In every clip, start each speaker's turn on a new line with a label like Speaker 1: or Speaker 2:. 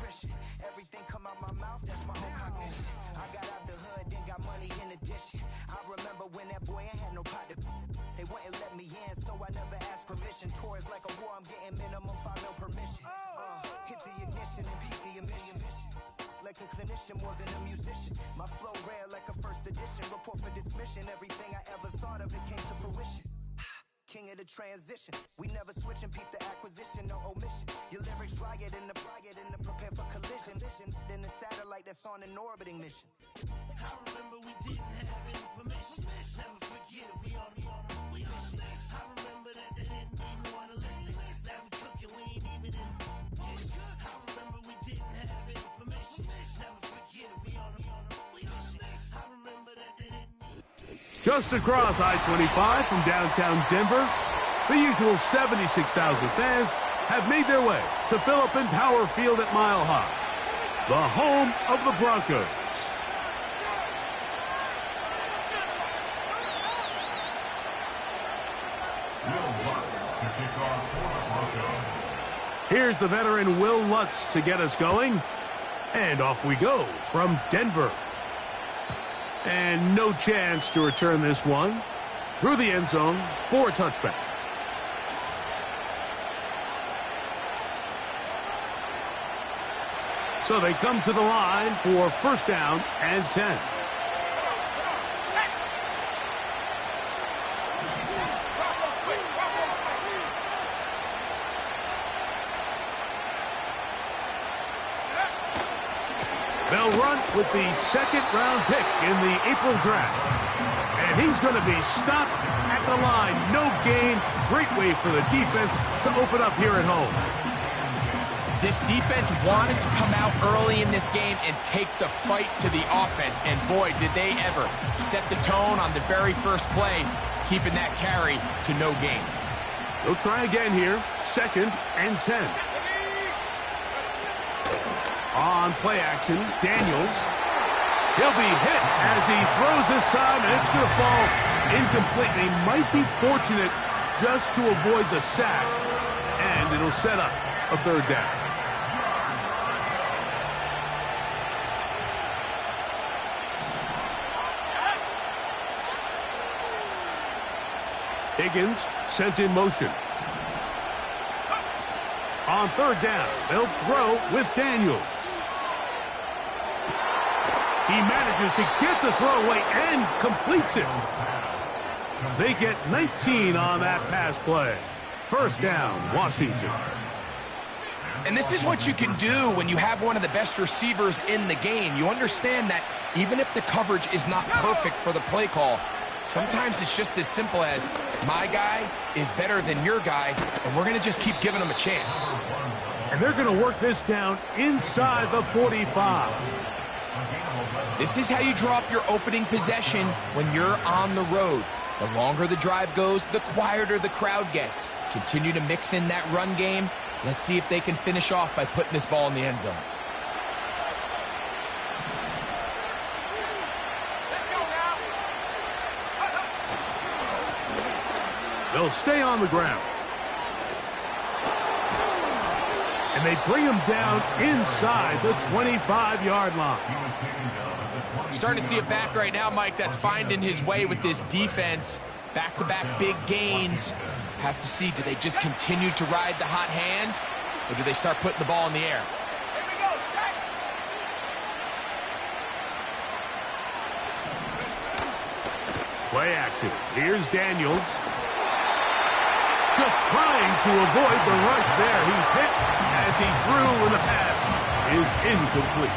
Speaker 1: nutrition. Everything come out my mouth, that's my own cognition. I got out the hood, then got money in addition. I remember when that boy ain't had no pot to. They wouldn't let me in, so I never asked permission. Tours like a war, I'm getting minimum 5 mil permission. Hit the ignition and beat the emission. Like a clinician more than a musician. My flow rare like a first edition. Report for dismission. Everything I ever thought of, it came to fruition. King of the transition. We never switch and peep the acquisition, no omission. Your lyrics dry it in the prepare for collision. Then the satellite that's on an orbiting mission.
Speaker 2: I remember we didn't have any permission. Never forget we on we mission. I remember that they didn't even want to listen. Now we cooking, we ain't even in the kitchen. I remember we didn't have any permission. Never forget we on we mission. I remember that they didn't.
Speaker 3: Just across I-25 from downtown Denver, the usual 76,000 fans have made their way to Philip Power Field at Mile High, the home of the Broncos. Here's the veteran Will Lutz to get us going. And off we go from Denver. And no chance to return this one through the end zone for a touchback. So they come to the line for first down and 10. They'll run with the second-round pick in the April draft. And he's going to be stopped at the line. No gain. Great way for the defense to open up here at home.
Speaker 4: This defense wanted to come out early in this game and take the fight to the offense. And boy, did they ever set the tone on the very first play, keeping that carry to no gain.
Speaker 3: They'll try again here. Second and 10. On play action, Daniels. He'll be hit as he throws this time, and it's going to fall incomplete. He might be fortunate just to avoid the sack, and it'll set up a third down. Higgins sent in motion. On third down, they'll throw with Daniels. He manages to get the throwaway and completes it. They get 19 on that pass play. First down, Washington.
Speaker 4: And this is what you can do when you have one of the best receivers in the game. You understand that even if the coverage is not perfect for the play call, sometimes it's just as simple as, my guy is better than your guy, and we're going to just keep giving him a chance.
Speaker 3: And they're going to work this down inside the 45.
Speaker 4: This is how you draw up your opening possession when you're on the road. The longer the drive goes, the quieter the crowd gets. Continue to mix in that run game. Let's see if they can finish off by putting this ball in the end zone.
Speaker 3: They'll stay on the ground. And they bring him down inside the 25-yard line.
Speaker 4: Starting to see it back right now, Mike, that's finding his way with this defense. Back-to-back big gains. Have to see, do they just continue to ride the hot hand, or do they start putting the ball in the air?
Speaker 5: Here we go, set.
Speaker 3: Play action. Here's Daniels. Just trying to avoid the rush there. He's hit as he threw, and the pass is incomplete.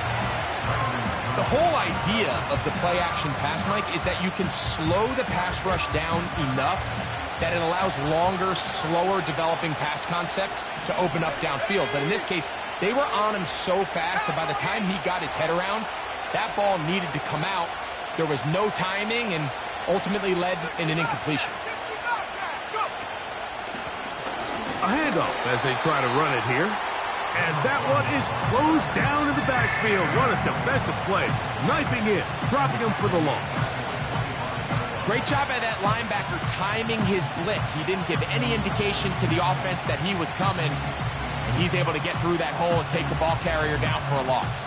Speaker 4: The whole idea of the play-action pass, Mike, is that you can slow the pass rush down enough that it allows longer, slower developing pass concepts to open up downfield. But in this case, they were on him so fast that by the time he got his head around, that ball needed to come out. There was no timing and ultimately led in an incompletion.
Speaker 3: A handoff as they try to run it here. And that one is closed down in the backfield. What a defensive play. Knifing in, dropping him for the loss.
Speaker 4: Great job by that linebacker timing his blitz. He didn't give any indication to the offense that he was coming. And he's able to get through that hole and take the ball carrier down for a loss.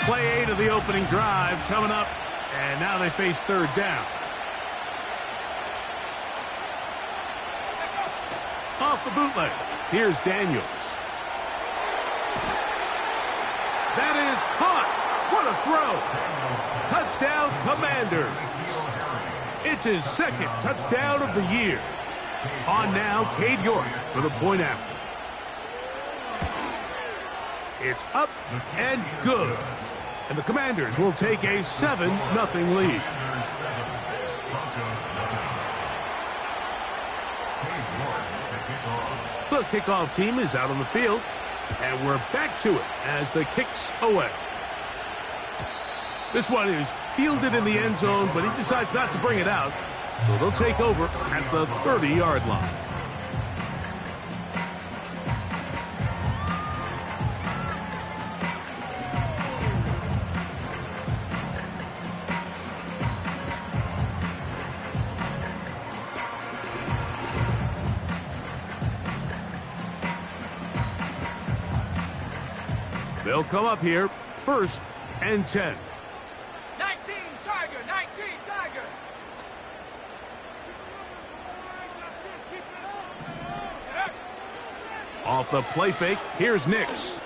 Speaker 3: Play 8 of the opening drive coming up, and now they face third down. Off the bootleg, here's Daniels. That is caught. What a throw. Touchdown, Commanders. It's his second touchdown of the year. On now, Cade York for the point after. It's up and good. And the Commanders will take a 7-0 lead. The kickoff team is out on the field, and we're back to it as the kick's away. This one is fielded in the end zone, but he decides not to bring it out, so they'll take over at the 30-yard line. They'll come up here, 1st and 10.
Speaker 5: 19, Tiger, 19, Tiger.
Speaker 3: Off the play fake, here's Nix.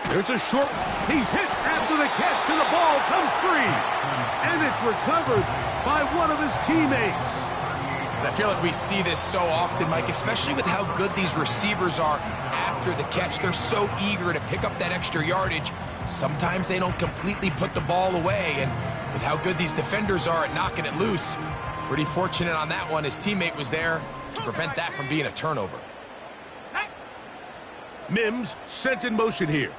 Speaker 3: There's a short, he's hit after the catch, and the ball comes free. And it's recovered by one of his teammates.
Speaker 4: I feel like we see this so often, Mike, especially with how good these receivers are after the catch. They're so eager to pick up that extra yardage. Sometimes they don't completely put the ball away, and with how good these defenders are at knocking it loose, pretty fortunate on that one. His teammate was there to prevent that from being a turnover.
Speaker 3: Mims sent in motion here.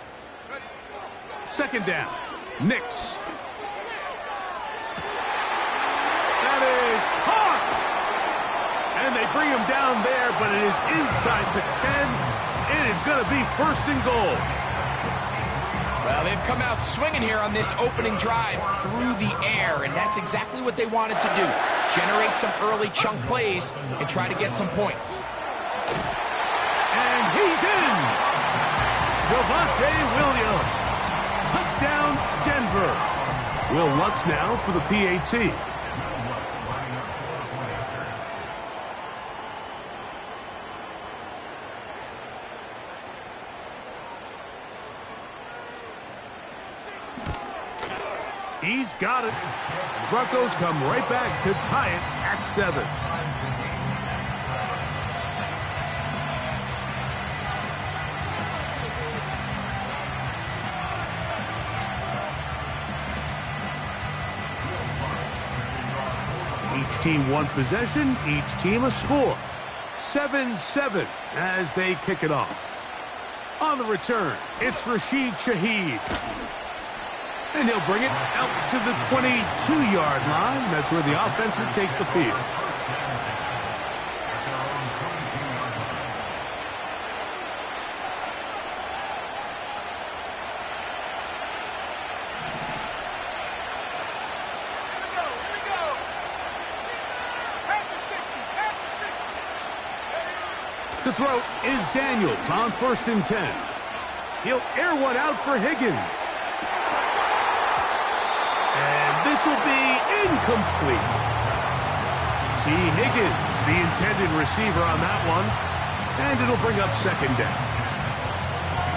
Speaker 3: 2nd down, Nix. That is caught! And they bring him down there, but it is inside the 10. It is going to be 1st and goal.
Speaker 4: Well, they've come out swinging here on this opening drive through the air, and that's exactly what they wanted to do. Generate some early chunk plays and try to get some points.
Speaker 3: And he's in! Javonte Williams. Touchdown, Denver. Will Lutz now for the PAT. He's got it. The Broncos come right back to tie it at 7. Each team one possession, each team a score. 7-7 as they kick it off. On the return, it's Rashid Shaheed. And he'll bring it out to the 22-yard line. That's where the offense will take the field. To throw is Daniels on 1st and 10. He'll air one out for Higgins. And this will be incomplete. T. Higgins, the intended receiver on that one. And it'll bring up 2nd down.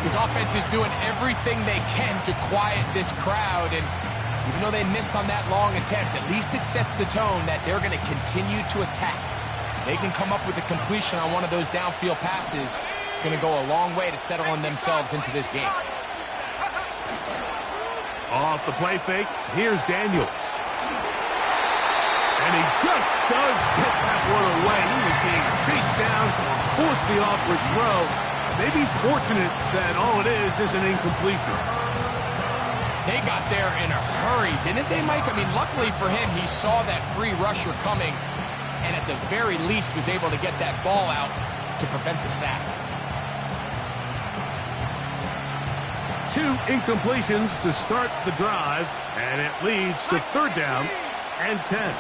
Speaker 4: His offense is doing everything they can to quiet this crowd, and even though they missed on that long attempt, at least it sets the tone that they're going to continue to attack. They can come up with a completion on one of those downfield passes. It's going to go a long way to settling themselves into this game.
Speaker 3: Off the play fake, here's Daniels. And he just does get that one away. He was being chased down, forced the awkward throw. Maybe he's fortunate that all it is an incompletion.
Speaker 4: They got there in a hurry, didn't they, Mike? I mean, luckily for him, he saw that free rusher coming, and at the very least was able to get that ball out to prevent the sack.
Speaker 3: 2 incompletions to start the drive, and it leads to 3rd down and 10.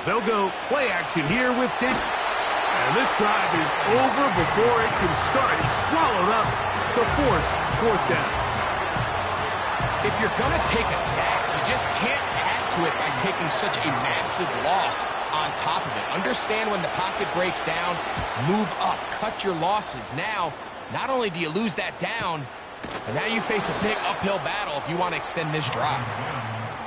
Speaker 3: They'll go play action here with Dick. And this drive is over before it can start. He's swallowed up to force 4th down.
Speaker 4: If you're going to take a sack, you just can't add to it by taking such a massive loss on top of it. Understand when the pocket breaks down, move up, cut your losses. Now, not only do you lose that down, but now you face a big uphill battle if you want to extend this drive.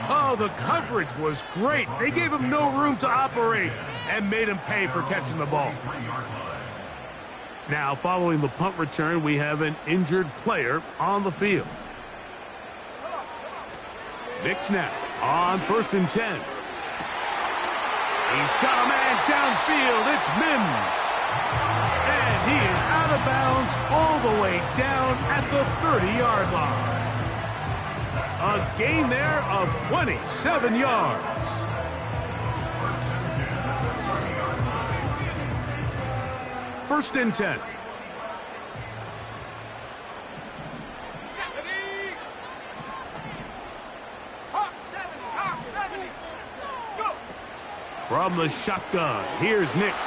Speaker 3: Oh, the coverage was great. They gave him no room to operate and made him pay for catching the ball. Now, following the punt return, we have an injured player on the field. Nix now on 1st and 10. He's got a man downfield. It's Mims. And he is out of bounds all the way down at the 30-yard line. A gain there of 27 yards. First and 10. From the shotgun, here's Nix.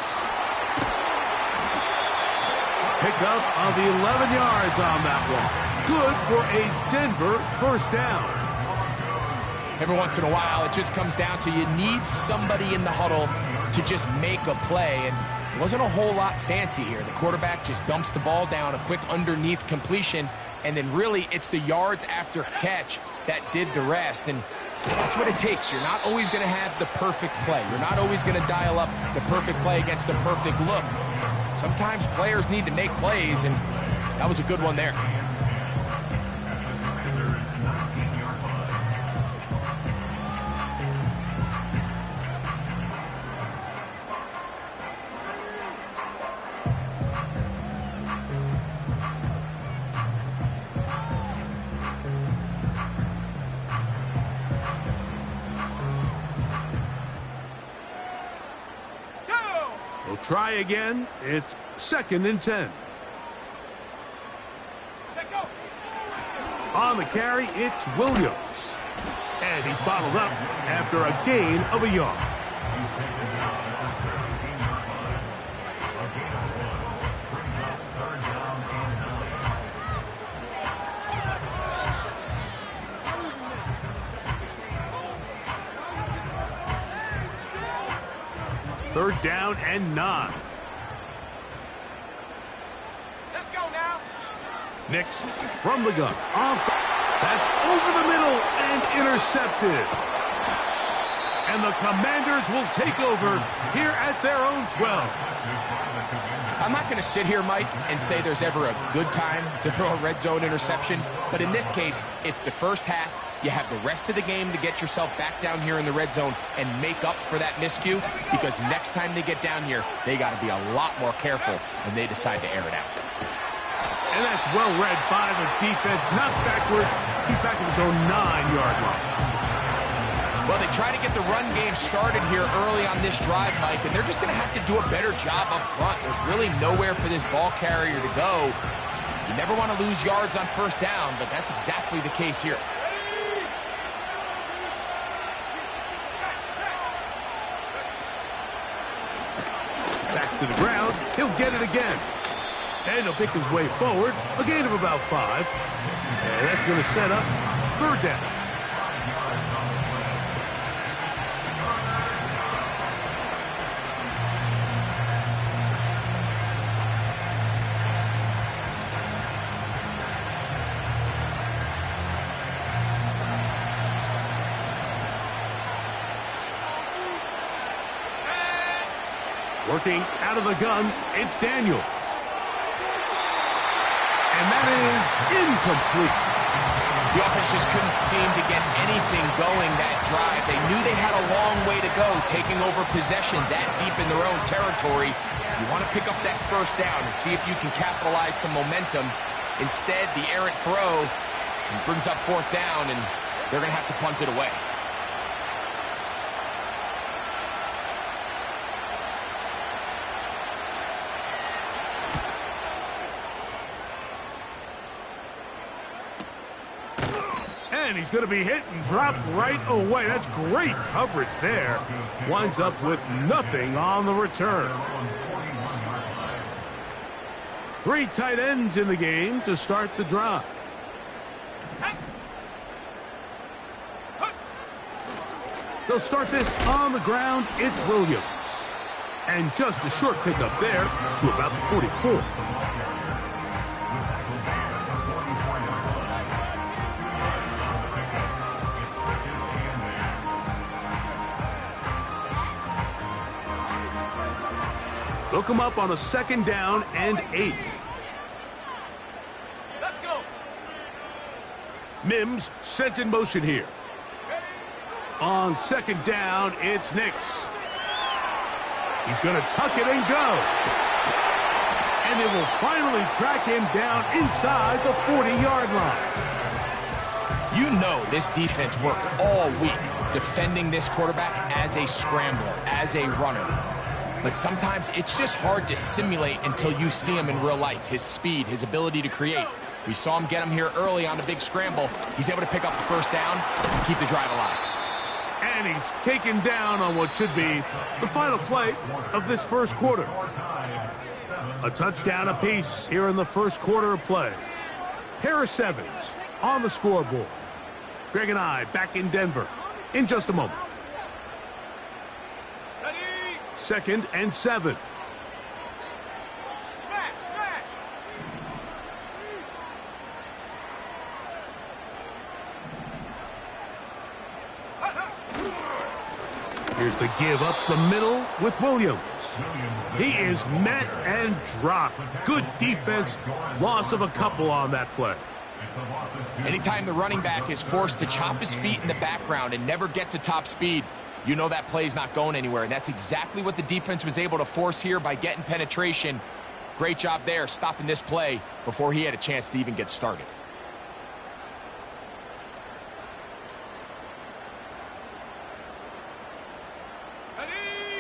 Speaker 3: Pick up of 11 yards on that one. Good for a Denver 1st down.
Speaker 4: Every once in a while, it just comes down to you need somebody in the huddle to just make a play. And it wasn't a whole lot fancy here. The quarterback just dumps the ball down, a quick underneath completion, and then really it's the yards after catch that did the rest. And that's what it takes. You're not always going to have the perfect play. You're not always going to dial up the perfect play against the perfect look. Sometimes players need to make plays, and that was a good one there.
Speaker 3: Try again. It's 2nd and 10. On the carry, it's Williams. And he's bottled up after a gain of a yard. Third down and 9.
Speaker 5: Let's go now.
Speaker 3: Nix from the gun. That's over the middle and intercepted. And the Commanders will take over here at their own 12.
Speaker 4: I'm not going to sit here, Mike, and say there's ever a good time to throw a red zone interception. But in this case, it's the first half. You have the rest of the game to get yourself back down here in the red zone and make up for that miscue, because next time they get down here, they got to be a lot more careful when they decide to air it out.
Speaker 3: And that's well read by the defense. Not backwards. He's back at his own 9-yard line.
Speaker 4: Well, they try to get the run game started here early on this drive, Mike, and they're just going to have to do a better job up front. There's really nowhere for this ball carrier to go. You never want to lose yards on 1st down, but that's exactly the case here.
Speaker 3: Back to the ground. He'll get it again. And he'll pick his way forward. A gain of about 5. And that's going to set up 3rd down. Working out of the gun, it's Daniels. And that is incomplete.
Speaker 4: The offense just couldn't seem to get anything going that drive. They knew they had a long way to go, taking over possession that deep in their own territory. You want to pick up that 1st down and see if you can capitalize some momentum. Instead, the errant throw brings up 4th down, and they're going to have to punt it away.
Speaker 3: And he's going to be hit and dropped right away. That's great coverage there. Winds up with nothing on the return. 3 tight ends in the game to start the drive. They'll start this on the ground. It's Williams. And just a short pickup there to about the 44. They'll come up on a 2nd down and 8.
Speaker 5: Let's go.
Speaker 3: Mims sent in motion here. On 2nd down, it's Nix. He's going to tuck it and go. And they will finally track him down inside the 40-yard line.
Speaker 4: You know this defense worked all week defending this quarterback as a scrambler, as a runner. But sometimes it's just hard to simulate until you see him in real life. His speed, his ability to create. We saw him get him here early on a big scramble. He's able to pick up the 1st down and keep the drive alive.
Speaker 3: And he's taken down on what should be the final play of this 1st quarter. A touchdown apiece here in the 1st quarter of play. Harris Evans on the scoreboard. Greg and I back in Denver in just a moment. 2nd and 7.
Speaker 5: Smash, smash.
Speaker 3: Here's the give up the middle with Williams. He is met and dropped. Good defense. Loss of a couple on that play.
Speaker 4: Anytime the running back is forced to chop his feet in the background and never get to top speed, you know that play's not going anywhere. And that's exactly what the defense was able to force here by getting penetration. Great job there, stopping this play before he had a chance to even get started.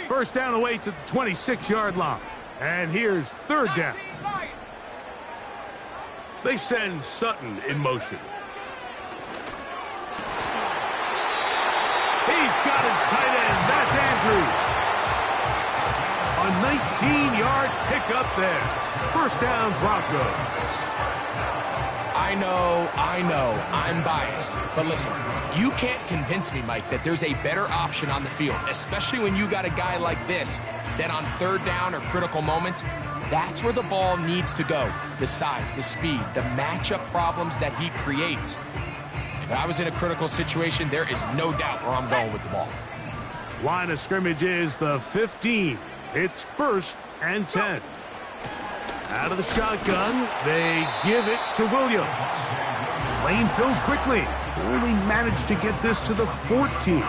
Speaker 3: First down awaits at the 26-yard line. And here's 3rd down. They send Sutton in motion. He's got his tight end. That's Andrews. A 19-yard pickup there. 1st down, Broncos.
Speaker 4: I know, I'm biased. But listen, you can't convince me, Mike, that there's a better option on the field, especially when you got a guy like this, that on 3rd down or critical moments, that's where the ball needs to go. The size, the speed, the matchup problems that he creates. If I was in a critical situation, there is no doubt where I'm going with the ball.
Speaker 3: Line of scrimmage is the 15. It's 1st and 10. Out of the shotgun, they give it to Williams. Lane fills quickly. Only managed to get this to the 14.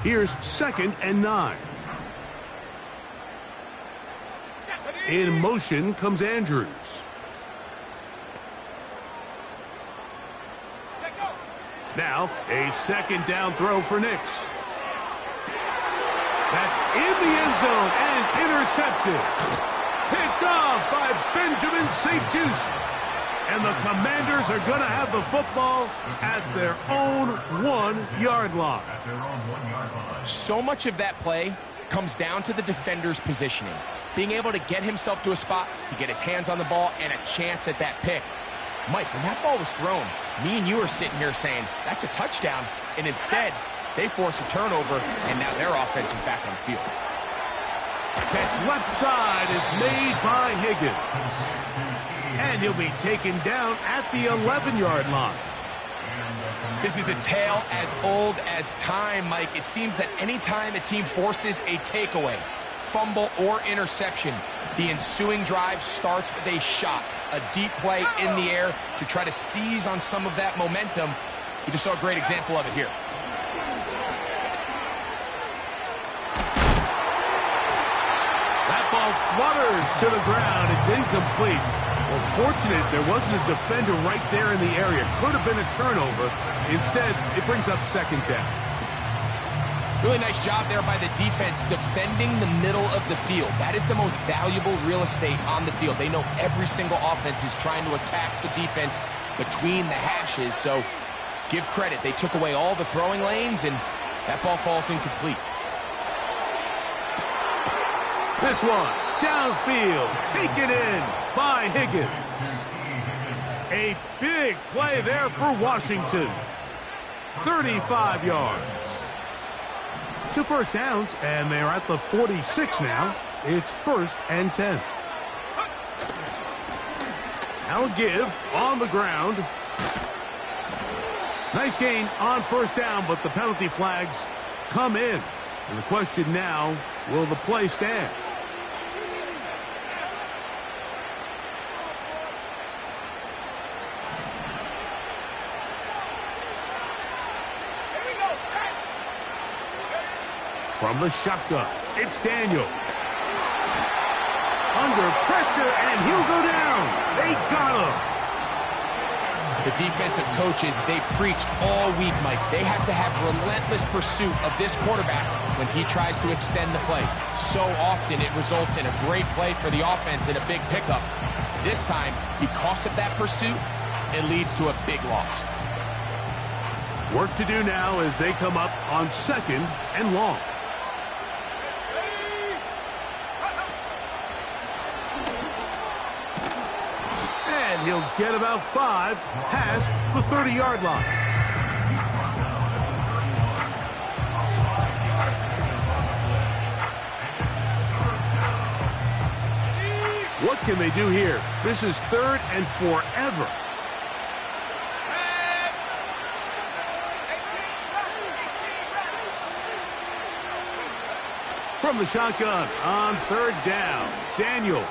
Speaker 3: Here's 2nd and 9. In motion comes Andrews. Now, a 2nd down throw for Nix. That's in the end zone and intercepted. Picked off by Benjamin St-Juste. And the Commanders are going to have the football at their own 1-yard line.
Speaker 4: So much of that play comes down to the defender's positioning. Being able to get himself to a spot, to get his hands on the ball, and a chance at that pick. Mike, when that ball was thrown, me and you are sitting here saying, that's a touchdown. And instead, they force a turnover, and now their offense is back on the field.
Speaker 3: Catch left side is made by Higgins. And he'll be taken down at the 11-yard line.
Speaker 4: This is a tale as old as time, Mike. It seems that anytime a team forces a takeaway, fumble, or interception, the ensuing drive starts with a shot, a deep play in the air to try to seize on some of that momentum. You just saw a great example of it here.
Speaker 3: That ball flutters to the ground. It's incomplete. Well, fortunate there wasn't a defender right there in the area. Could have been a turnover. Instead, it brings up 2nd down.
Speaker 4: Really nice job there by the defense defending the middle of the field. That is the most valuable real estate on the field. They know every single offense is trying to attack the defense between the hashes, so give credit. They took away all the throwing lanes, and that ball falls incomplete.
Speaker 3: This one, downfield, taken in by Higgins. A big play there for Washington. 35 yards. 2 first downs, and they're at the 46 now. It's 1st and 10. Now a give on the ground. Nice gain on 1st down, but the penalty flags come in. And the question now, will the play stand? From the shotgun, it's Daniels. Under pressure, and he'll go down. They got him.
Speaker 4: The defensive coaches, they preached all week, Mike. They have to have relentless pursuit of this quarterback when he tries to extend the play. So often it results in a great play for the offense and a big pickup. This time, because of that pursuit, it leads to a big loss.
Speaker 3: Work to do now as they come up on 2nd and long. He'll get about 5 past the 30-yard line. What can they do here? This is 3rd and forever. From the shotgun on 3rd down, Daniels.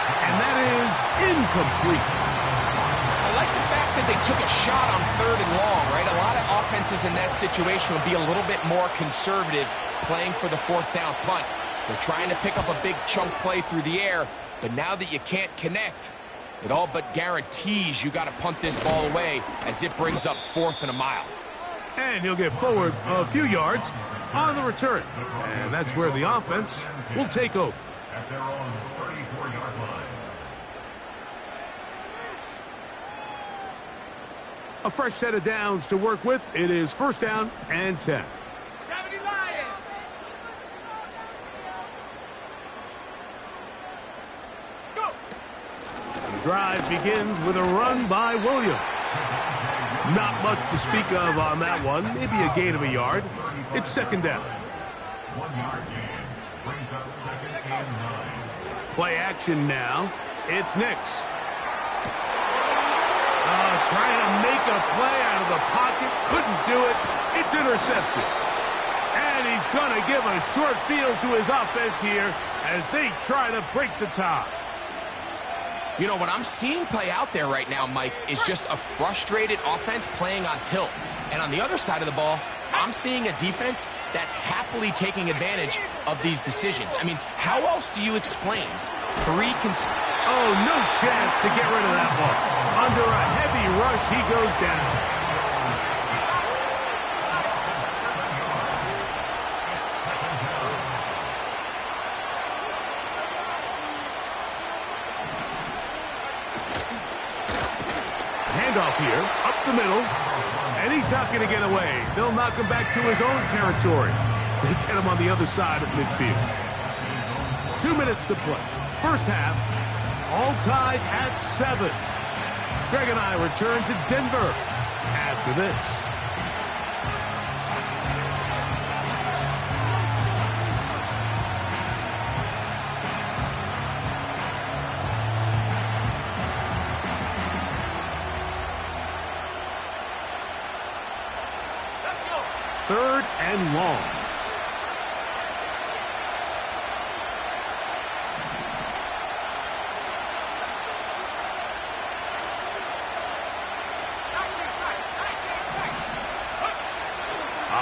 Speaker 3: And that is incomplete.
Speaker 4: I like the fact that they took a shot on 3rd and long, right? A lot of offenses in that situation would be a little bit more conservative playing for the 4th down punt. They're trying to pick up a big chunk play through the air, but now that you can't connect, it all but guarantees you got to punt this ball away as it brings up 4th and a mile.
Speaker 3: And he'll get forward a few yards on the return. And that's where the offense will take over.
Speaker 6: At their own 34-yard line.
Speaker 3: A fresh set of downs to work with. It is 1st down and 10.
Speaker 5: 70 Lions. Go.
Speaker 3: The drive begins with a run by Williams. Not much to speak of on that one. Maybe a gain of a yard. It's 2nd down.
Speaker 6: 1-yard gain brings up 2nd and 9.
Speaker 3: Play action now. It's Nix. Trying to make a play out of the pocket. Couldn't do it. It's intercepted. And he's going to give a short field to his offense here as they try to break the tie.
Speaker 4: You know, what I'm seeing play out there right now, Mike, is just a frustrated offense playing on tilt. And on the other side of the ball, I'm seeing a defense that's happily taking advantage of these decisions. I mean, how else do you explain 3
Speaker 3: Oh, no chance to get rid of that ball. Under a heavy rush, he goes down. Handoff here, up the middle, and he's not going to get away. They'll knock him back to his own territory. They get him on the other side of midfield. 2 minutes to play. First half, all tied at 7. Greg and I return to Denver after this.
Speaker 5: Let's go.
Speaker 3: 3rd and long.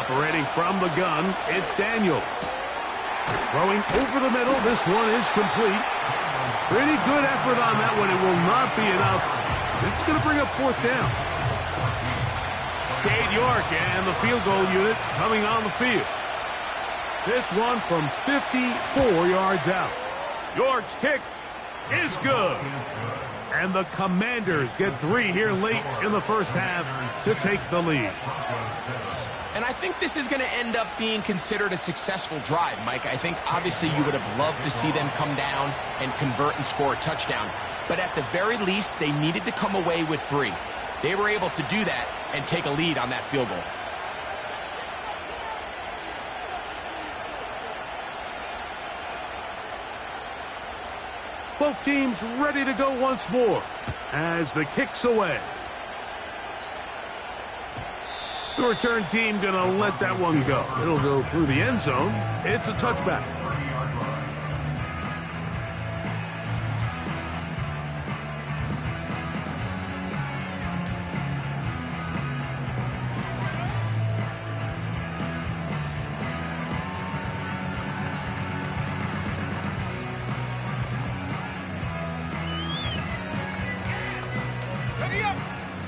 Speaker 3: Operating from the gun, it's Daniels. Throwing over the middle, this one is complete. Pretty good effort on that one. It will not be enough. It's going to bring up 4th down. Cade York and the field goal unit coming on the field. This one from 54 yards out. York's kick is good. And the Commanders get 3 here late in the first half to take the lead.
Speaker 4: And I think this is going to end up being considered a successful drive, Mike. I think obviously you would have loved to see them come down and convert and score a touchdown. But at the very least, they needed to come away with 3. They were able to do that and take a lead on that field goal.
Speaker 3: Both teams ready to go once more as the kick's away. The return team going to let that one go. It'll go through the end zone. It's a touchback.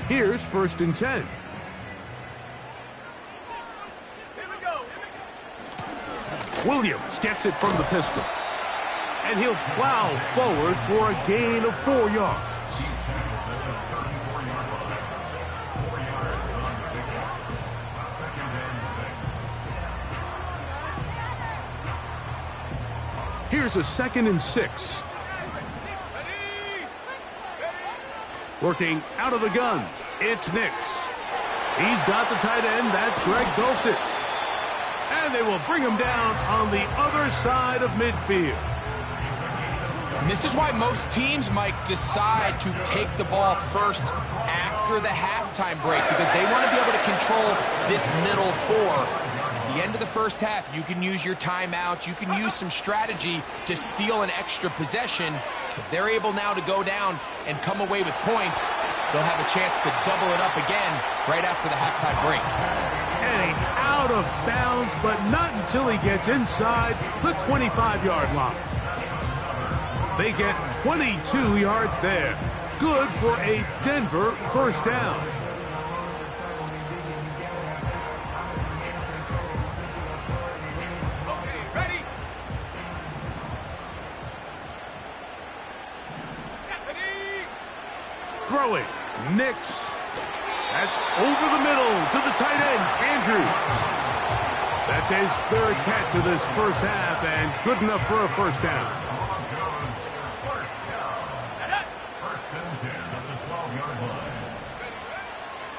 Speaker 3: Here's 1st and 10. Williams gets it from the pistol. And he'll plow forward for a gain of 4 yards. Here's a 2nd and 6. Working out of the gun, it's Nix. He's got the tight end, that's Greg Dulcich. And they will bring him down on the other side of midfield.
Speaker 4: And this is why most teams, Mike, decide to take the ball first after the halftime break, because they want to be able to control this middle 4. At the end of the first half, you can use your timeouts, you can use some strategy to steal an extra possession. If they're able now to go down and come away with points, they'll have a chance to double it up again right after the halftime break.
Speaker 3: And he's out of bounds, but not until he gets inside the 25-yard line. They get 22 yards there. Good for a Denver first down. Throwing, Nix. That's over the middle to the tight end, Andrews. That's his 3rd catch of this first half, and good enough for a first down.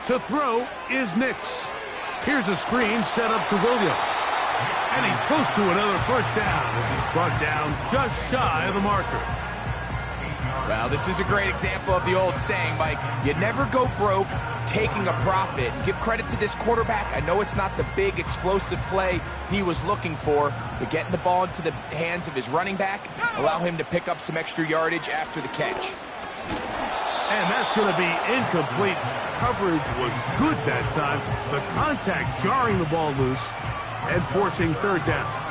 Speaker 3: To throw is Nix. Here's a screen set up to Williams. And he's close to another first down as he's brought down just shy of the marker.
Speaker 4: Well, this is a great example of the old saying, Mike, you never go broke taking a profit. Give credit to this quarterback. I know it's not the big explosive play he was looking for, but getting the ball into the hands of his running back, allow him to pick up some extra yardage after the catch.
Speaker 3: And that's going to be incomplete. Coverage was good that time. The contact jarring the ball loose and forcing 3rd down.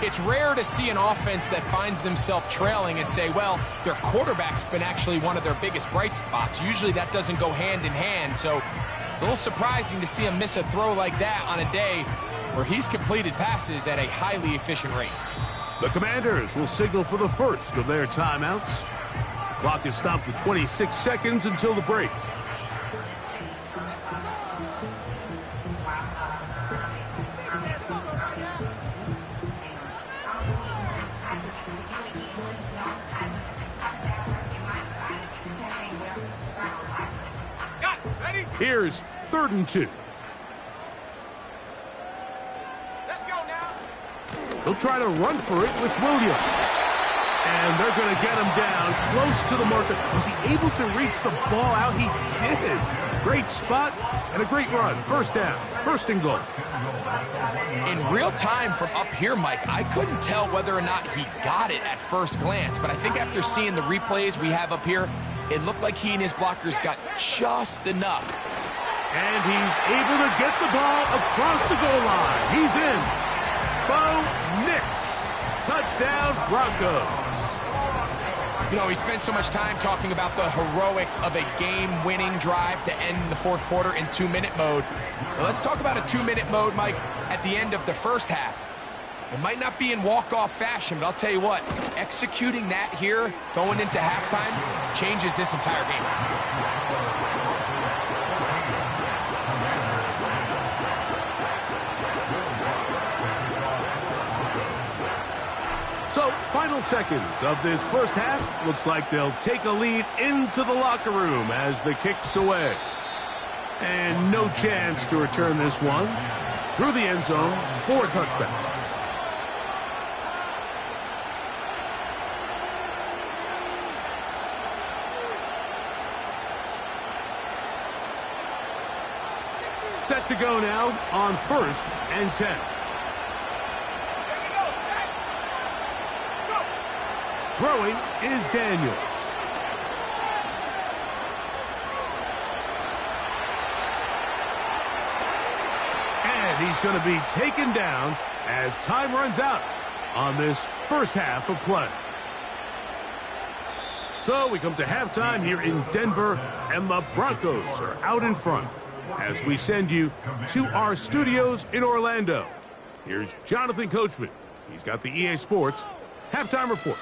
Speaker 4: It's rare to see an offense that finds themselves trailing and say, well, their quarterback's been actually one of their biggest bright spots. Usually that doesn't go hand in hand, so it's a little surprising to see him miss a throw like that on a day where he's completed passes at a highly efficient rate.
Speaker 3: The Commanders will signal for the first of their timeouts. Clock is stopped with 26 seconds until the break. Here's 3rd and 2.
Speaker 5: Let's go now.
Speaker 3: He'll try to run for it with Williams. And they're going to get him down close to the marker. Was he able to reach the ball out? He did. Great spot and a great run. First down. 1st and goal.
Speaker 4: In real time from up here, Mike, I couldn't tell whether or not he got it at first glance, but I think after seeing the replays we have up here, it looked like he and his blockers got just enough.
Speaker 3: And he's able to get the ball across the goal line. He's in. Bo Nix. Touchdown, Broncos.
Speaker 4: You know, we spent so much time talking about the heroics of a game-winning drive to end the fourth quarter in 2-minute mode. Well, let's talk about a 2-minute mode, Mike, at the end of the first half. It might not be in walk-off fashion, but I'll tell you what, executing that here, going into halftime, changes this entire game.
Speaker 3: So, final seconds of this first half. Looks like they'll take a lead into the locker room as the kick's away. And no chance to return this one through the end zone for a touchback. Set to go now on 1st and 10. Throwing is Daniels. And he's going to be taken down as time runs out on this first half of play. So we come to halftime here in Denver, and the Broncos are out in front as we send you to our studios in Orlando. Here's Jonathan Coachman. He's got the EA Sports halftime report.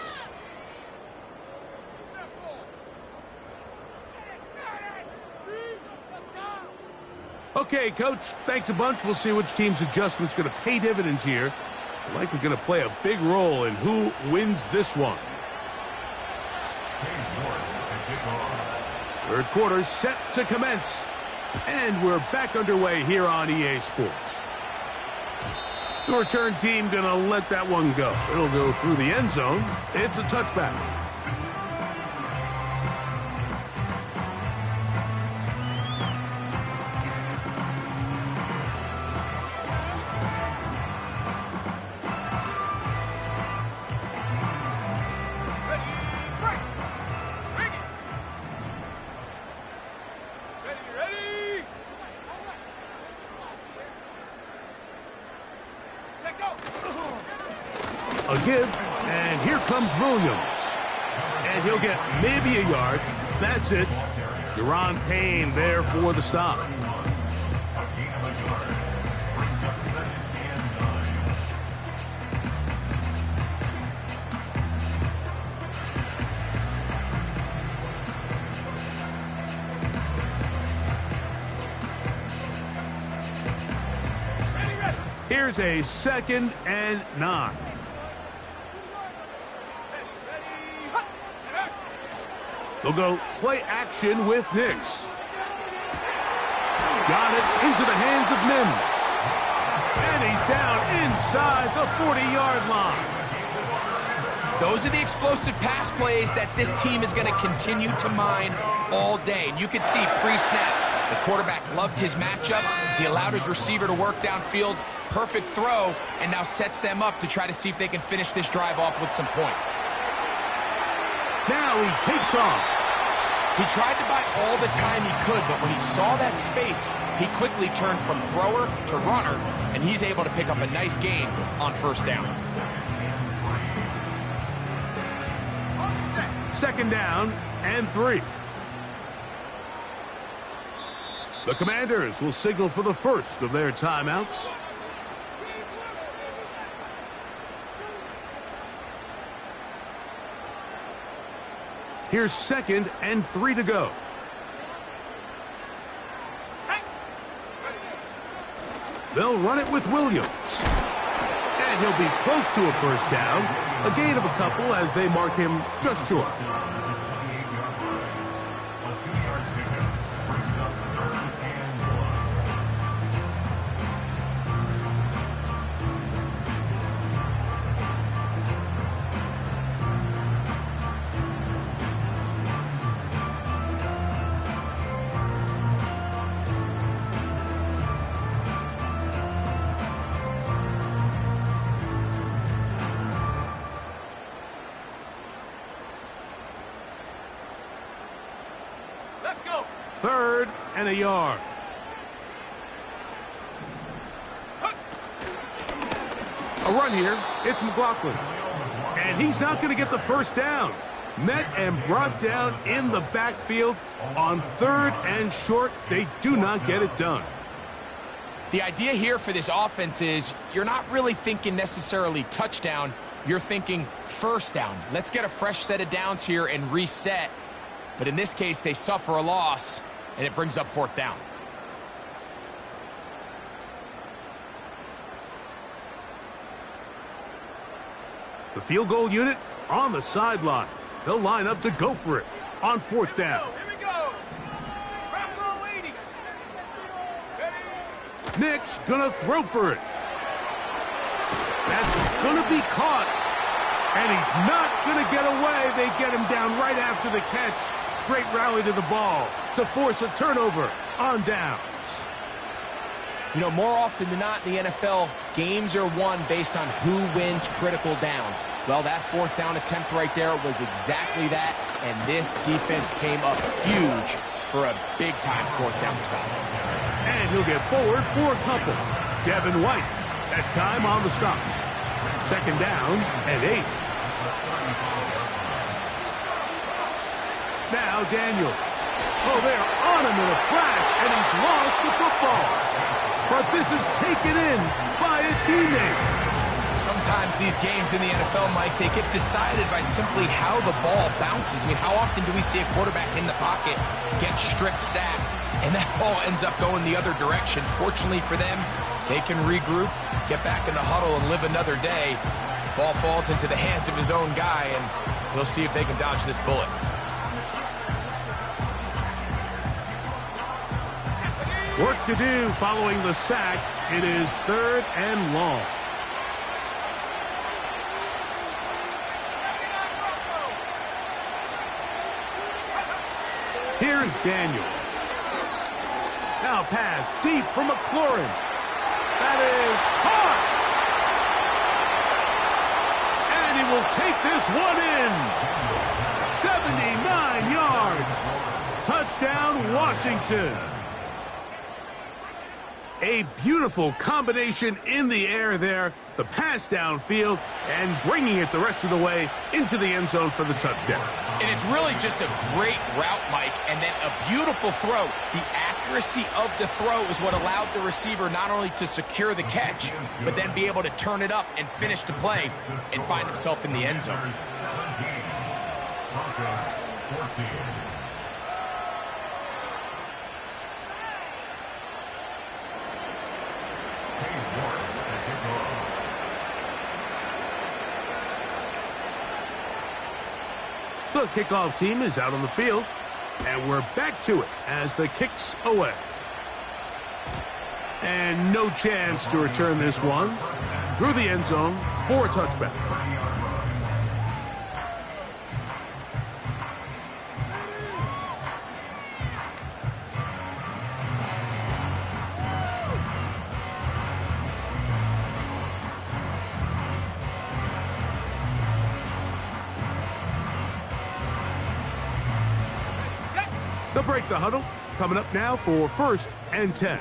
Speaker 3: Okay, Coach, thanks a bunch. We'll see which team's adjustment's going to pay dividends here. Likely going to play a big role in who wins this one. Third quarter set to commence. And we're back underway here on EA Sports. The return team going to let that one go. It'll go through the end zone. It's a touchback. A give, and here comes Williams. And he'll get maybe a yard. That's it. Deron Payne there for the stop. Here's a 2nd and 9. They'll go play action with Nix. Got it into the hands of Mims. And he's down inside the 40-yard line.
Speaker 4: Those are the explosive pass plays that this team is going to continue to mine all day. And you can see pre-snap, the quarterback loved his matchup. He allowed his receiver to work downfield. Perfect throw, and now sets them up to try to see if they can finish this drive off with some points.
Speaker 3: Now he takes off.
Speaker 4: He tried to buy all the time he could, but when he saw that space, he quickly turned from thrower to runner, and he's able to pick up a nice gain on 1st down.
Speaker 3: 2nd down and 3. The Commanders will signal for the first of their timeouts. Here's 2nd and 3 to go. They'll run it with Williams. And he'll be close to a 1st down. A gain of a couple as they mark him just short.
Speaker 5: Let's go.
Speaker 3: 3rd and a yard. A run here. It's McLaughlin. And he's not going to get the 1st down. Met and brought down in the backfield. On 3rd and short, they do not get it done.
Speaker 4: The idea here for this offense is you're not really thinking necessarily touchdown. You're thinking first down. Let's get a fresh set of downs here and reset. But in this case, they suffer a loss, and it brings up 4th down.
Speaker 3: The field goal unit on the sideline. They'll line up to go for it on 4th down.
Speaker 5: Here we go. Rock 80.
Speaker 3: Nick's gonna throw for it. That's gonna be caught. And he's not gonna get away. They get him down right after the catch. Great rally to the ball to force a turnover on downs.
Speaker 4: You know, more often than not in the NFL, games are won based on who wins critical downs. Well, that 4th down attempt right there was exactly that, and this defense came up huge for a big-time 4th down stop.
Speaker 3: And he'll get forward for a couple. Devin White, that time on the stop. 2nd down and 8. Now Daniels. Oh, they're on him in a flash, and he's lost the football. But this is taken in by a teammate.
Speaker 4: Sometimes these games in the NFL, Mike, they get decided by simply how the ball bounces. I mean, how often do we see a quarterback in the pocket get strip sacked, and that ball ends up going the other direction? Fortunately for them, they can regroup, get back in the huddle, and live another day. Ball falls into the hands of his own guy, and we'll see if they can dodge this bullet.
Speaker 3: Work to do following the sack. It is 3rd and long. Here's Daniels. Now pass deep from McLaurin. That is caught. And he will take this one in. 79 yards. Touchdown, Washington. A beautiful combination in the air there. The pass downfield and bringing it the rest of the way into the end zone for the touchdown.
Speaker 4: And it's really just a great route, Mike, and then a beautiful throw. The accuracy of the throw is what allowed the receiver not only to secure the catch, but then be able to turn it up and finish the play and find himself in the end zone.
Speaker 3: The kickoff team is out on the field, and we're back to it as the kick's away. And no chance to return this one through the end zone for a touchback. They'll break the huddle. Coming up now for 1st and 10.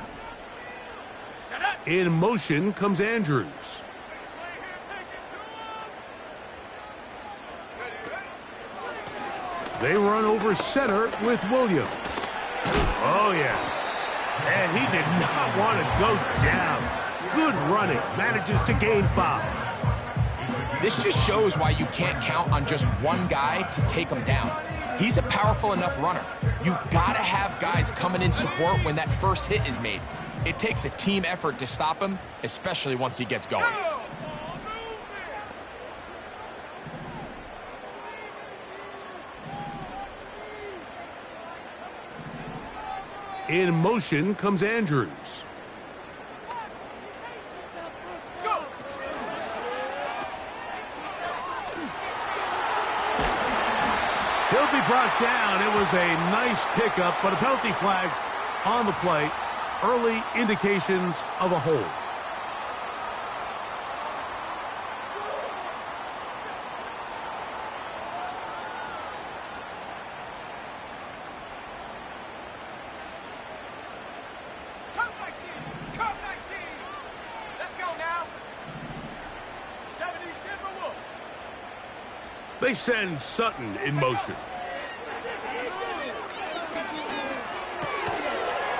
Speaker 3: In motion comes Andrews. They run over center with Williams. Oh, yeah. And he did not want to go down. Good running. Manages to gain 5.
Speaker 4: This just shows why you can't count on just one guy to take him down. He's a powerful enough runner. You gotta have guys coming in support when that first hit is made. It takes a team effort to stop him, especially once he gets going.
Speaker 3: In motion comes Andrews. He'll be brought down. It was a nice pickup, but a penalty flag on the play. Early indications of a hold. They send Sutton in motion.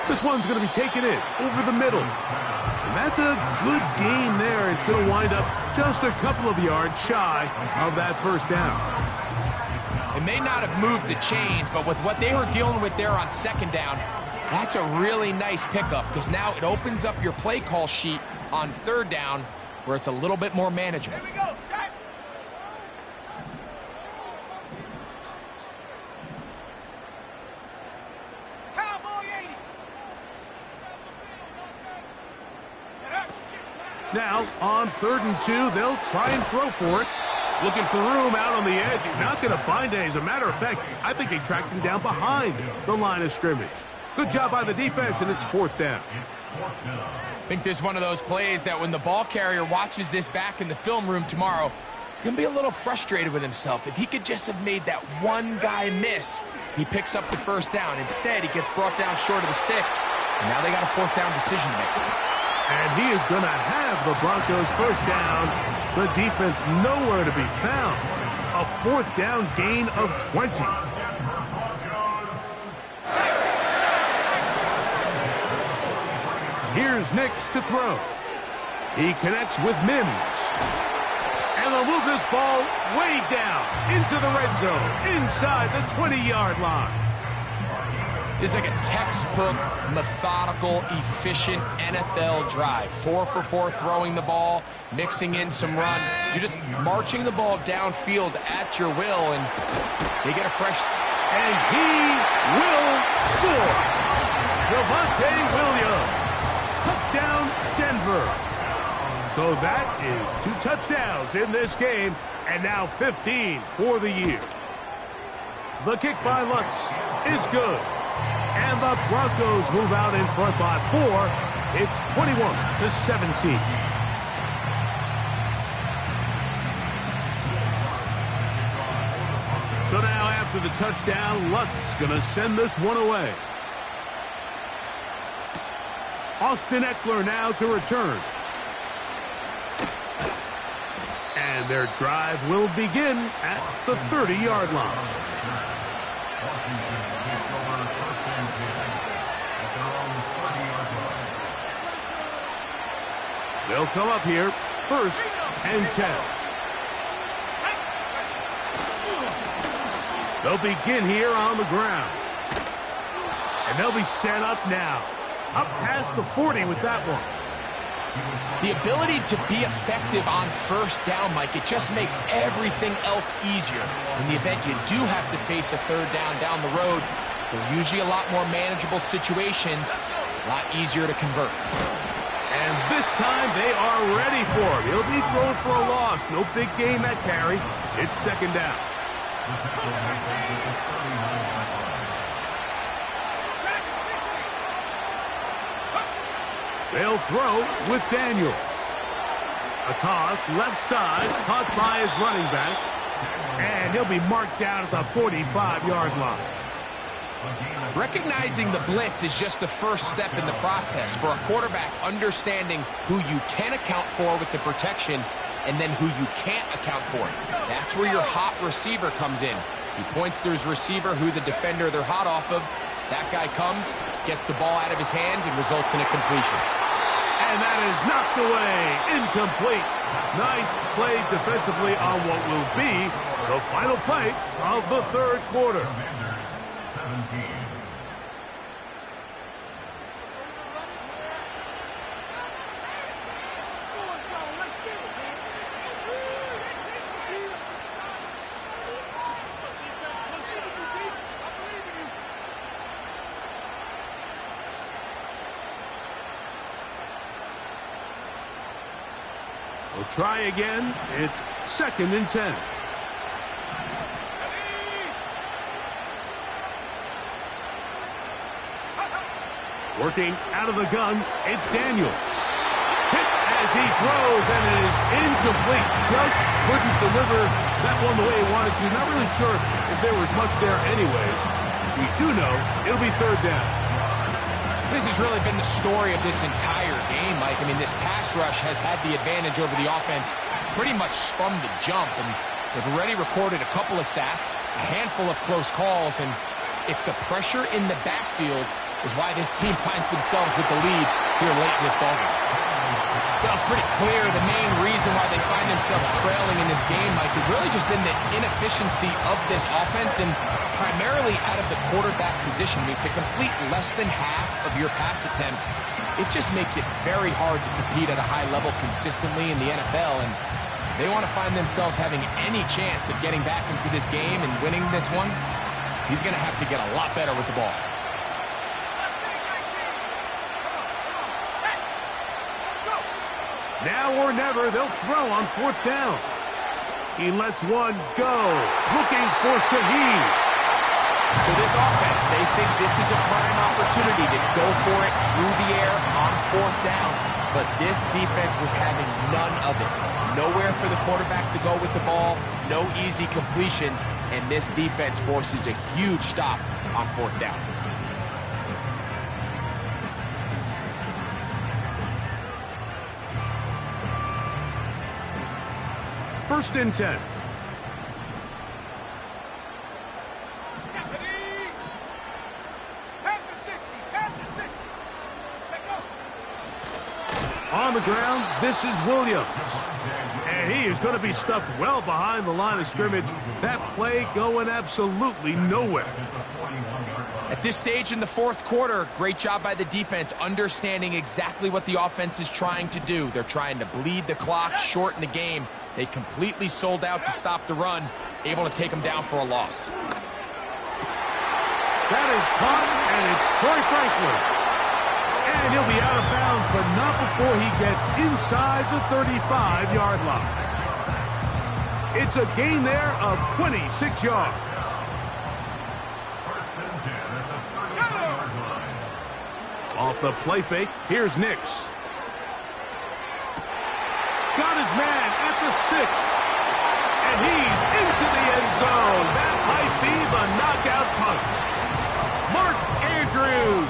Speaker 3: This one's going to be taken in over the middle. And that's a good gain there. It's going to wind up just a couple of yards shy of that first down.
Speaker 4: It may not have moved the chains, but with what they were dealing with there on second down, that's a really nice pickup because now it opens up your play call sheet on third down where it's a little bit more manageable.
Speaker 5: Here we go, set. Cowboy 80.
Speaker 3: Now, on 3rd and 2, they'll try and throw for it. Looking for room out on the edge. He's not going to find it. As a matter of fact, I think they tracked him down behind the line of scrimmage. Good job by the defense, and it's 4th down.
Speaker 4: I think this is one of those plays that when the ball carrier watches this back in the film room tomorrow, he's going to be a little frustrated with himself. If he could just have made that one guy miss, he picks up the first down. Instead, he gets brought down short of the sticks, and now they got a 4th down decision to make.
Speaker 3: And he is going to have the Broncos first down. The defense nowhere to be found. A 4th down gain of 20. Here's Nix to throw. He connects with Mims. And they'll move this ball way down into the red zone, inside the 20-yard line.
Speaker 4: This is like a textbook, methodical, efficient NFL drive. 4 for 4 throwing the ball, mixing in some run. You're just marching the ball downfield at your will, and they get a fresh...
Speaker 3: And he will score. Javonte Williams. Touchdown, Denver. So that is 2 touchdowns in this game, and now 15 for the year. The kick by Lutz is good. And the Broncos move out in front by 4. It's 21-17. So now after the touchdown, Lutz going to send this one away. Austin Eckler now to return. And their drive will begin at the 30-yard line. They'll come up here, 1st and 10. They'll begin here on the ground. And they'll be set up now. Up past the 40 with that one.
Speaker 4: The ability to be effective on first down, Mike, it just makes everything else easier. In the event you do have to face a 3rd down the road, they're usually a lot more manageable situations, a lot easier to convert.
Speaker 3: And this time they are ready for him. He'll be thrown for a loss. No big gain that carry. It's 2nd down. They'll throw with Daniels. A toss, left side, caught by his running back. And he'll be marked down at the 45-yard line.
Speaker 4: Recognizing the blitz is just the first step in the process for a quarterback understanding who you can account for with the protection and then who you can't account for. That's where your hot receiver comes in. He points to his receiver who the defender they're hot off of. That guy comes, gets the ball out of his hand, and results in a completion.
Speaker 3: And that is knocked away, incomplete. Nice play defensively on what will be the final play of the 3rd quarter.
Speaker 6: 17.
Speaker 3: We'll try again. It's 2nd and 10. Working out of the gun, it's Daniel. Hit as he throws, and it is incomplete. Just couldn't deliver that one the way he wanted to. Not really sure if there was much there anyways. We do know it'll be 3rd down.
Speaker 4: This has really been the story of this entire game, Mike. I mean, this pass rush has had the advantage over the offense pretty much from the jump. And They've already recorded a couple of sacks, a handful of close calls, and it's the pressure in the backfield is why this team finds themselves with the lead here late in this ballgame. Well, it's pretty clear the main reason why they find themselves trailing in this game, Mike, has really just been the inefficiency of this offense and primarily out of the quarterback position. I mean, to complete less than half of your pass attempts, it just makes it very hard to compete at a high level consistently in the NFL, and they want to find themselves having any chance of getting back into this game and winning this one. He's going to have to get a lot better with the ball.
Speaker 3: Now or never, they'll throw on 4th down. He lets one go, looking for Shaheed.
Speaker 4: So this offense, they think this is a prime opportunity to go for it through the air on 4th down. But this defense was having none of it. Nowhere for the quarterback to go with the ball, no easy completions, and this defense forces a huge stop on 4th down.
Speaker 3: First and 10. On the ground, this is Williams. And he is going to be stuffed well behind the line of scrimmage. That play going absolutely nowhere.
Speaker 4: At this stage in the 4th quarter, great job by the defense understanding exactly what the offense is trying to do. They're trying to bleed the clock, shorten the game. They completely sold out to stop the run, able to take them down for a loss.
Speaker 3: That is caught, and it's Troy Franklin. And he'll be out of bounds, but not before he gets inside the 35-yard line. It's a gain there of 26 yards. Off the play fake, here's Nix. Got his man at the 6. And he's into the end zone. That might be the knockout punch. Mark Andrews.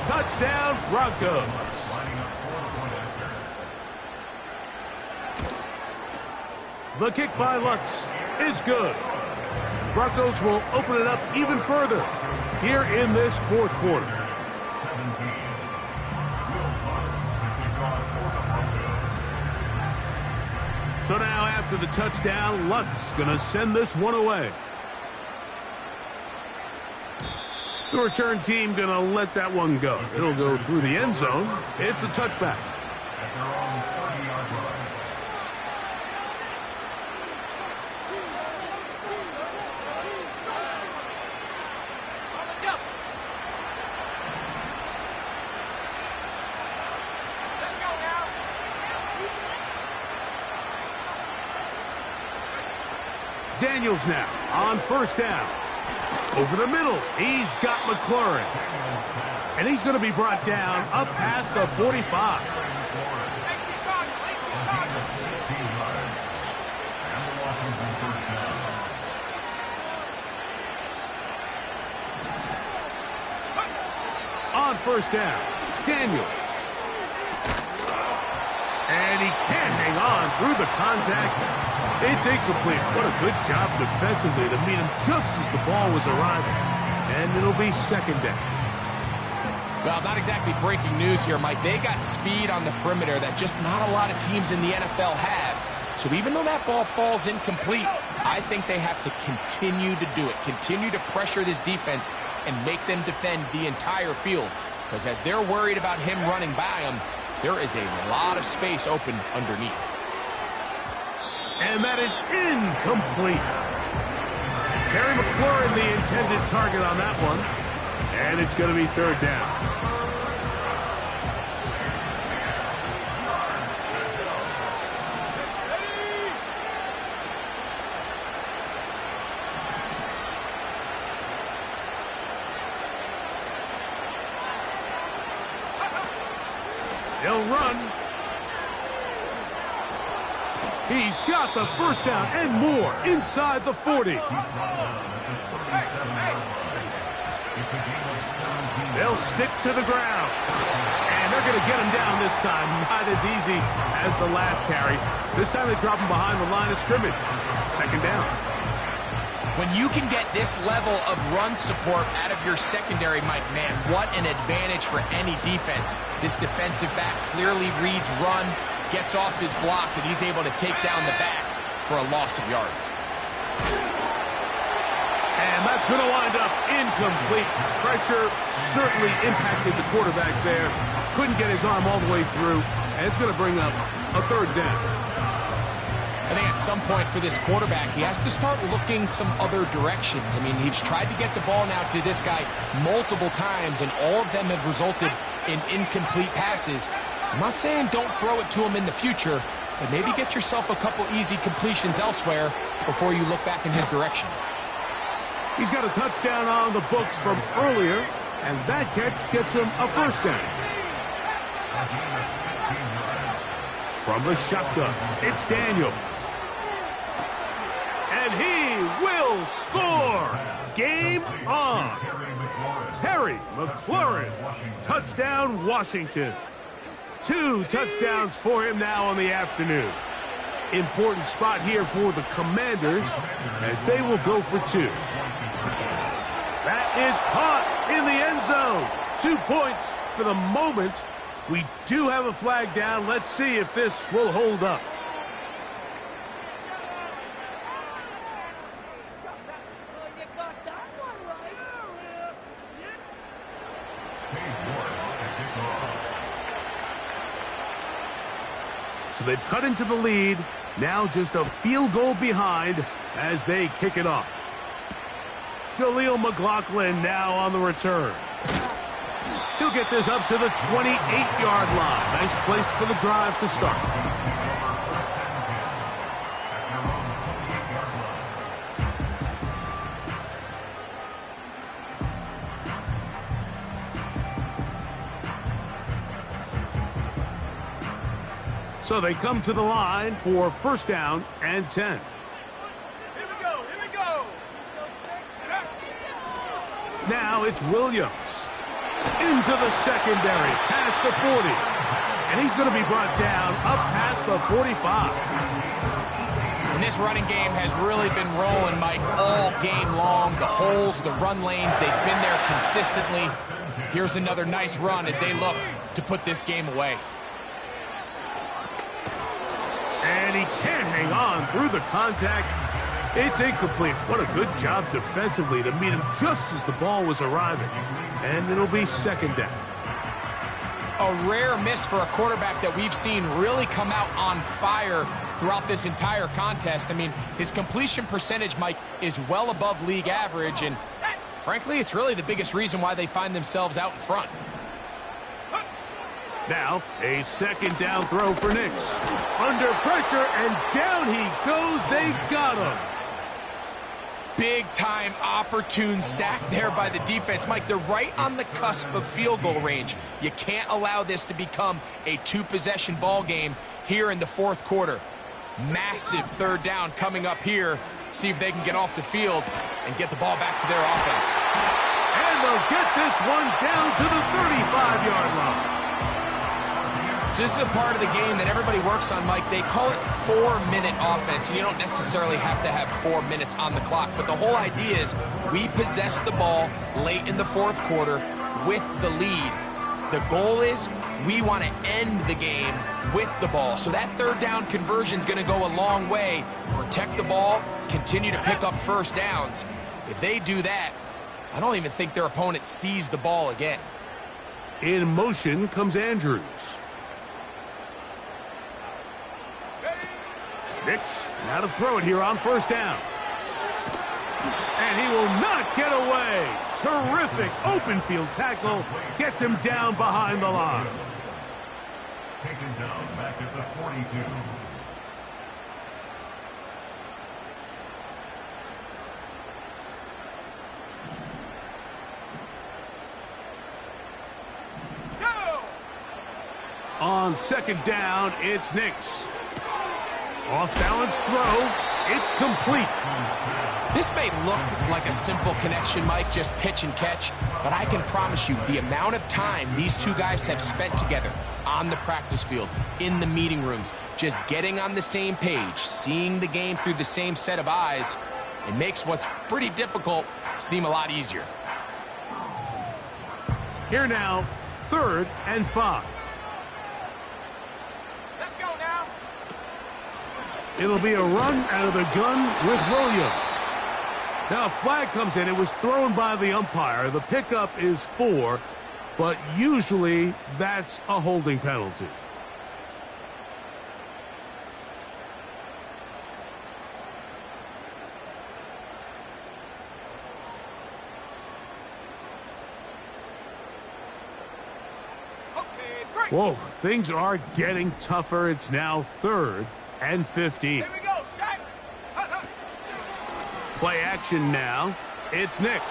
Speaker 3: Touchdown, Broncos. The kick by Lutz is good. Broncos will open it up even further here in this 4th quarter. So now after the touchdown, Lutz going to send this one away. The return team going to let that one go. It'll go through the end zone. It's a touchback.
Speaker 6: At their own 30-yard line.
Speaker 3: Daniels now on 1st down. Over the middle, he's got McLaurin. And he's going to be brought down up past the 45. On 1st down, Daniels. And he can't hang on through the contact. It's incomplete. What a good job defensively to meet him just as the ball was arriving. And it'll be 2nd down.
Speaker 4: Well, not exactly breaking news here, Mike. They got speed on the perimeter that just not a lot of teams in the NFL have. So even though that ball falls incomplete, I think they have to continue to do it. Continue to pressure this defense and make them defend the entire field. Because as they're worried about him running by them, there is a lot of space open underneath.
Speaker 3: And that is incomplete. Terry McLaurin, the intended target on that one. And it's going to be 3rd down. He'll run. He's got the 1st down and more inside the 40.
Speaker 6: It's a game of 17.
Speaker 3: They'll stick to the ground. And they're going to get him down this time. Not as easy as the last carry. This time they drop him behind the line of scrimmage. Second down.
Speaker 4: When you can get this level of run support out of your secondary, Mike, man, what an advantage for any defense. This defensive back clearly reads run, gets off his block, and he's able to take down the back for a loss of yards.
Speaker 3: And that's going to wind up incomplete. Pressure certainly impacted the quarterback there. Couldn't get his arm all the way through, and it's going to bring up a third down.
Speaker 4: I think at some point for this quarterback, he has to start looking some other directions. I mean, he's tried to get the ball now to this guy multiple times, and all of them have resulted in incomplete passes. I'm not saying don't throw it to him in the future, but maybe get yourself a couple easy completions elsewhere before you look back in his direction.
Speaker 3: He's got a touchdown on the books from earlier, and that catch gets him a first down. From the shotgun, it's Daniels. And he will score! Game on! Terry McLaurin, touchdown Washington. 2 touchdowns for him now on the afternoon. Important spot here for the Commanders as they will go for 2. That is caught in the end zone. 2 points for the moment. We do have a flag down. Let's see if this will hold up. So they've cut into the lead. Now just a field goal behind as they kick it off. Jaleel McLaughlin now on the return. He'll get this up to the 28-yard line. Nice place for the drive to start. So they come to the line for first down and 10.
Speaker 5: Here we go, here we go.
Speaker 3: Now it's Williams. Into the secondary, past the 40. And he's going to be brought down up past the 45.
Speaker 4: And this running game has really been rolling, Mike, all game long. The holes, the run lanes, they've been there consistently. Here's another nice run as they look to put this game away.
Speaker 3: And he can't hang on through the contact. It's incomplete. What a good job defensively to meet him just as the ball was arriving. And it'll be second down.
Speaker 4: A rare miss for a quarterback that we've seen really come out on fire throughout this entire contest. I mean, his completion percentage, Mike, is well above league average. And frankly, it's really the biggest reason why they find themselves out in front.
Speaker 3: Now, a second down throw for Nix. Under pressure, and down he goes. They got him.
Speaker 4: Big-time opportune sack there by the defense. Mike, they're right on the cusp of field goal range. You can't allow this to become a 2-possession ball game here in the fourth quarter. Massive third down coming up here. See if they can get off the field and get the ball back to their offense.
Speaker 3: And they'll get this one down to the 35-yard line.
Speaker 4: So this is a part of the game that everybody works on, Mike. They call it 4-minute offense, and you don't necessarily have to have 4 minutes on the clock. But the whole idea is we possess the ball late in the fourth quarter with the lead. The goal is we want to end the game with the ball. So that third down conversion is going to go a long way. Protect the ball, continue to pick up first downs. If they do that, I don't even think their opponent sees the ball again.
Speaker 3: In motion comes Andrews. Nix, now to throw it here on first down. And he will not get away. Terrific open field tackle. Gets him down behind the line.
Speaker 6: Taken down back at the 42.
Speaker 5: Go!
Speaker 3: On second down, it's Nix. Off balance throw, It's complete.
Speaker 4: This may look like a simple connection, Mike, just pitch and catch, but I can promise you the amount of time these two guys have spent together on the practice field, in the meeting rooms, just getting on the same page, seeing the game through the same set of eyes, it makes what's pretty difficult seem a lot easier.
Speaker 3: Here now, 3rd and 5.
Speaker 5: Let's go now.
Speaker 3: It'll be a run out of the gun with Williams. Now a flag comes in. It was thrown by the umpire. The pickup is 4, but usually that's a holding penalty. Whoa, things are getting tougher. It's now 3rd and 15.
Speaker 5: Here we go, Shaq.
Speaker 3: Play action now. It's Nix.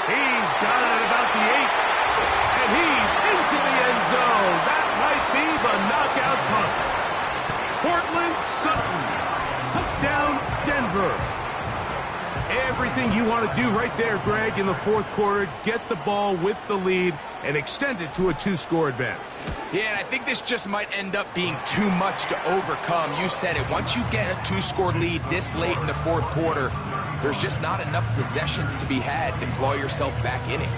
Speaker 3: He's got it at about the 8. And he's into the end zone. That might be the knockout punch. Portland Sutton. Touchdown, Denver. Everything you want to do right there, Greg, in the 4th quarter. Get the ball with the lead and extend it to a 2-score advantage.
Speaker 4: Yeah, and I think this just might end up being too much to overcome. You said it. Once you get a 2-score lead this late in the 4th quarter, there's just not enough possessions to be had to claw yourself back in it.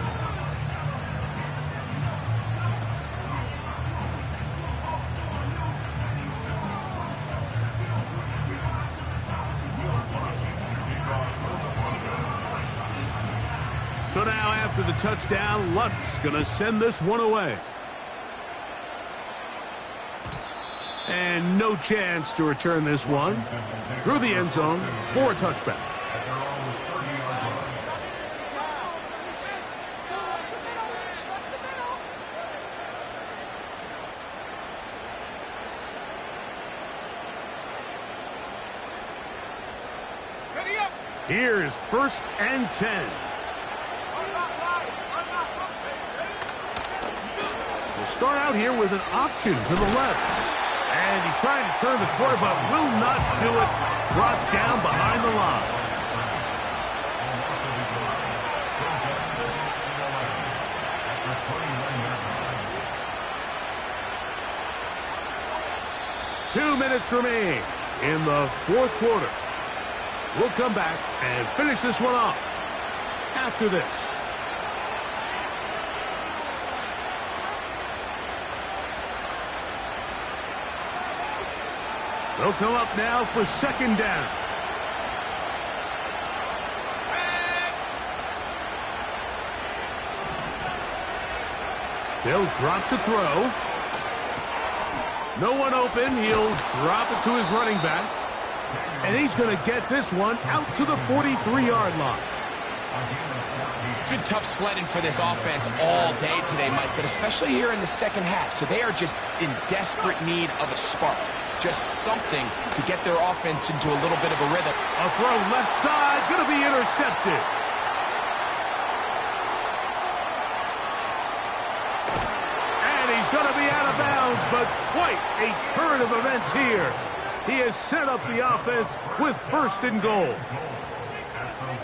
Speaker 3: So now after the touchdown, Lutz going to send this one away. And no chance to return this one through the end zone for a touchback. Here's 1st and 10. We'll start out here with an option to the left. And he's trying to turn the corner, but will not do it. Brought down behind the line. Two minutes remain in the 4th quarter. We'll come back and finish this one off after this. They'll come up now for 2nd down. They'll drop to throw. No one open. He'll drop it to his running back. And he's going to get this one out to the 43-yard line.
Speaker 4: It's been tough sledding for this offense all day today, Mike, but especially here in the 2nd half. So they are just in desperate need of a spark. Just something to get their offense into a little bit of a rhythm.
Speaker 3: A throw left side, going to be intercepted. And he's going to be out of bounds, but quite a turn of events here. He has set up the offense with 1st and goal.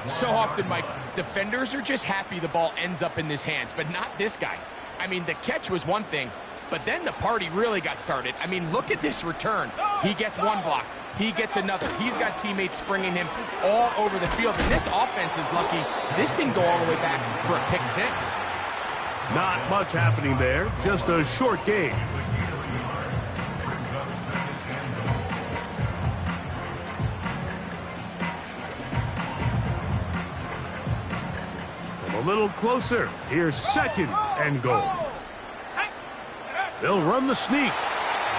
Speaker 4: So often, Mike, defenders are just happy the ball ends up in his hands, but not this guy. I mean, the catch was one thing, but then the party really got started. I mean, look at this return. He gets one block. He gets another. He's got teammates springing him all over the field. And this offense is lucky this didn't go all the way back for a pick 6.
Speaker 3: Not much happening there. Just a short game. A little closer. Here's 2nd and goal. They'll run the sneak.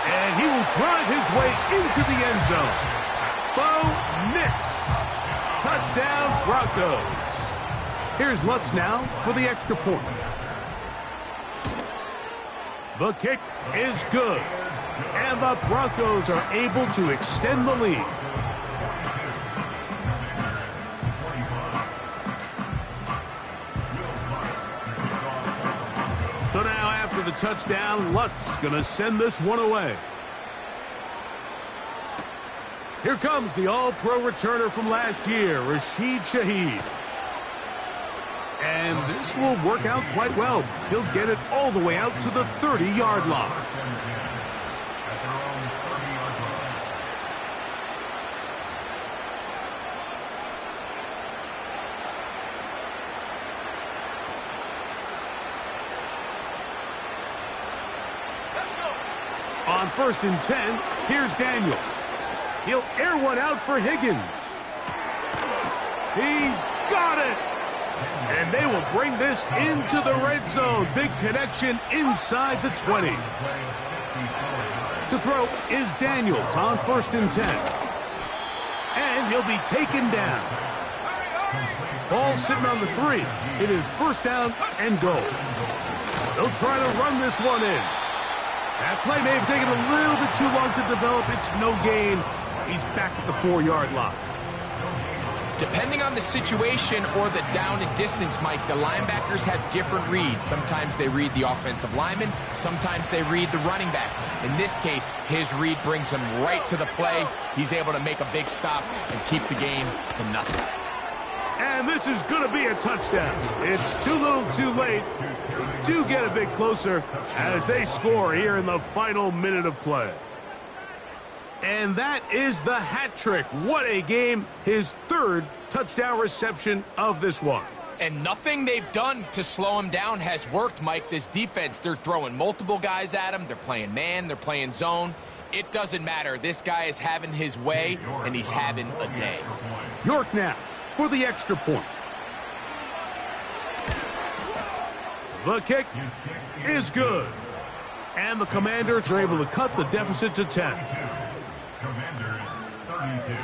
Speaker 3: And he will drive his way into the end zone. Bo Nix. Touchdown, Broncos. Here's Lutz now for the extra point. The kick is good. And the Broncos are able to extend the lead. So now after the touchdown, Lutz going to send this one away. Here comes the all-pro returner from last year, Rashid Shaheed. And this will work out quite well. He'll get it all the way out to the 30-yard line. On 1st and 10, here's Daniels. He'll air one out for Higgins. He's got it! And they will bring this into the red zone. Big connection inside the 20. To throw is Daniels on 1st and 10. And he'll be taken down. Ball sitting on the 3. It is 1st down and goal. They'll try to run this one in. That play may have taken a little bit too long to develop. It's no gain. He's back at the 4-yard line.
Speaker 4: Depending on the situation or the down and distance, Mike, the linebackers have different reads. Sometimes they read the offensive lineman. Sometimes they read the running back. In this case, his read brings him right to the play. He's able to make a big stop and keep the game to nothing.
Speaker 3: And this is going to be a touchdown. It's too little too late. They do get a bit closer as they score here in the final minute of play. And that is the hat trick. What a game. His 3rd touchdown reception of this one.
Speaker 4: And nothing they've done to slow him down has worked, Mike. This defense, they're throwing multiple guys at him. They're playing man. They're playing zone. It doesn't matter. This guy is having his way, and he's having a day.
Speaker 3: York now for the extra point. The kick is good. And the Commanders are able to cut the deficit to 10.
Speaker 6: Commanders 32.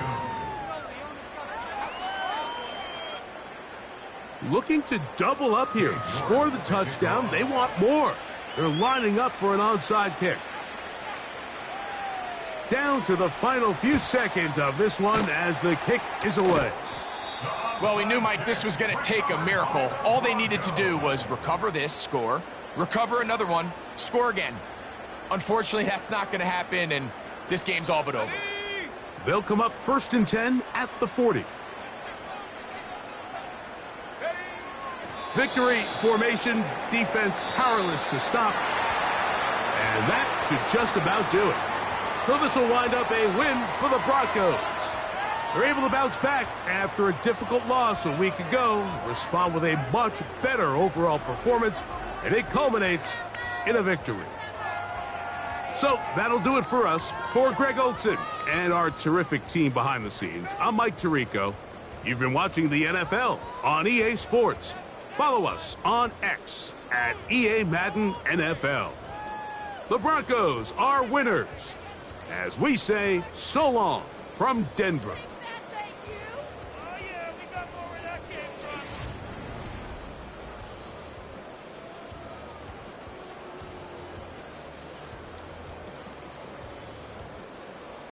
Speaker 3: Looking to double up here. Score the touchdown. They want more. They're lining up for an onside kick. Down to the final few seconds of this one as the kick is away.
Speaker 4: Well, we knew, Mike, this was going to take a miracle. All they needed to do was recover this, score, recover another one, score again. Unfortunately, that's not going to happen, and this game's all but over.
Speaker 3: They'll come up 1st and 10 at the 40. Victory formation, defense powerless to stop. And that should just about do it. So this will wind up a win for the Broncos. They're able to bounce back after a difficult loss a week ago, respond with a much better overall performance, and it culminates in a victory. So that'll do it for us. For Greg Olson and our terrific team behind the scenes, I'm Mike Tirico. You've been watching the NFL on EA Sports. Follow us on X at EA Madden NFL. The Broncos are winners. As we say, so long from Denver.